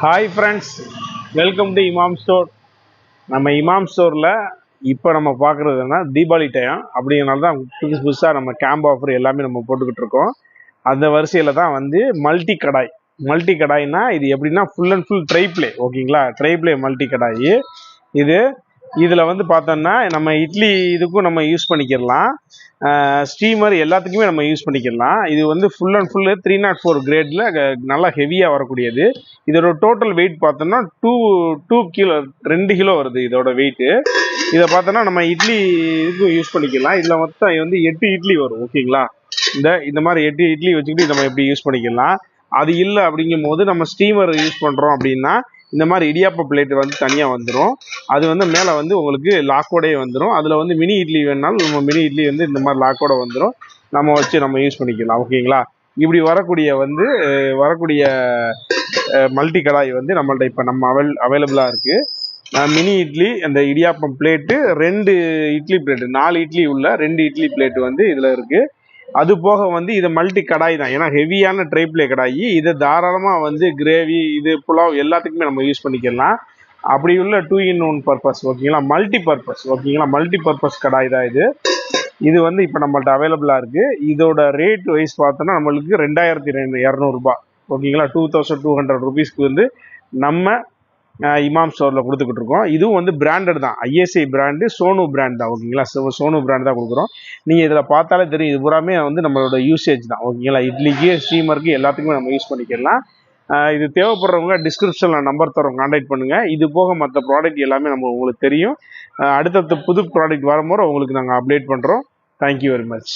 Hi friends, welcome to இமாம் store. நம்ம இமாம் ஸ்டோரில் இப்போ நம்ம பார்க்குறதுன்னா தீபாவளி டைம் அப்படிங்கிறனால தான் புதுசாக நம்ம கேம்ப் ஆஃபர் எல்லாமே நம்ம போட்டுக்கிட்டு இருக்கோம். அந்த வரிசையில் தான் வந்து மல்டி கடாய்னா இது எப்படின்னா ஃபுல் அண்ட் ஃபுல் ட்ரை ஓகேங்களா. ட்ரை மல்டி கடாயி இது. இதில் வந்து பார்த்தோன்னா நம்ம இட்லி இதுக்கும் நம்ம யூஸ் பண்ணிக்கிடலாம், ஸ்டீமர் எல்லாத்துக்குமே நம்ம யூஸ் பண்ணிக்கலாம். இது வந்து ஃபுல் அண்ட் ஃபுல்லு 304 கிரேடில் நல்லா ஹெவியாக வரக்கூடியது. இதோட டோட்டல் வெயிட் பார்த்தோன்னா 2 கிலோ 2 கிலோ வருது இதோட வெயிட்டு. இதை பார்த்தோன்னா நம்ம இட்லி இதுக்கும் யூஸ் பண்ணிக்கலாம். இதில் மொத்தம் வந்து 8 இட்லி வரும் ஓகேங்களா. இந்த மாதிரி 8 இட்லி வச்சுக்கிட்டு நம்ம எப்படி யூஸ் பண்ணிக்கலாம். அது இல்லை அப்படிங்கும் போது நம்ம ஸ்டீமர் யூஸ் பண்ணுறோம் அப்படின்னா இந்த மாதிரி இடியாப்ப பிளேட் வந்து தனியாக வந்துடும். அது வந்து மேலே வந்து உங்களுக்கு லாக்கோடையே வந்துடும். அதில் வந்து மினி இட்லி வேணுனாலும் நம்ம மினி இட்லி வந்து இந்த மாதிரி லாக்கோட வந்துடும். நம்ம வச்சு நம்ம யூஸ் பண்ணிக்கலாம் ஓகேங்களா. இப்படி வரக்கூடிய மல்டி கடாய் வந்து நம்மள்ட்ட இப்போ நம்ம அவைலபிளாக இருக்குது. மினி இட்லி, அந்த இடியாப்பம் பிளேட்டு, 2 இட்லி பிளேட்டு, 4 இட்லி உள்ள 2 இட்லி பிளேட்டு வந்து இதில் இருக்குது. அது போக வந்து இது மல்டி கடாய் தான், ஏன்னா ஹெவியான ட்ரைப்ளே கடாயி. இதை தாராளமாக வந்து கிரேவி, இது புலாவ் எல்லாத்துக்குமே நம்ம யூஸ் பண்ணிக்கலாம். அப்படி உள்ள 2 in 1 பர்பஸ் ஓகேங்களா, மல்டி பர்பஸ் கடாய் தான் இது. இது வந்து இப்போ நம்மள்ட்ட அவைலபிளாக இருக்குது. இதோட ரேட் வைஸ் பார்த்தோன்னா நம்மளுக்கு 2200 ரூபாய் ஓகேங்களா. 2200 ருபீஸ்க்கு வந்து நம்ம இமாம் ஸ்டோரில் கொடுத்துக்கிட்டு இருக்கோம். இதுவும் வந்து பிராண்டட் தான், ஐஎஸ்ஐ பிராண்டு, சோனு பிராண்ட் தான் ஓகேங்களா. சோனு பிராண்ட் தான் கொடுக்குறோம். நீங்கள் இதில் பார்த்தாலே தெரியும், இது பூராமே வந்து நம்மளோட யூசேஜ் தான் ஓகேங்களா. இட்லிக்கு, ஸ்டீமருக்கு எல்லாத்துக்குமே நம்ம யூஸ் பண்ணிக்கலாம். இது தேவைப்படுறவங்க டிஸ்கிரிப்ஷனில் நம்பர் தரோம், கான்டாக்ட் பண்ணுங்கள். இது போக மற்ற ப்ராடக்ட் எல்லாமே உங்களுக்கு தெரியும். அடுத்தடுத்த புது ப்ராடக்ட் வரும்போது உங்களுக்கு நாங்கள் அப்டேட் பண்ணுறோம். Thank you very much.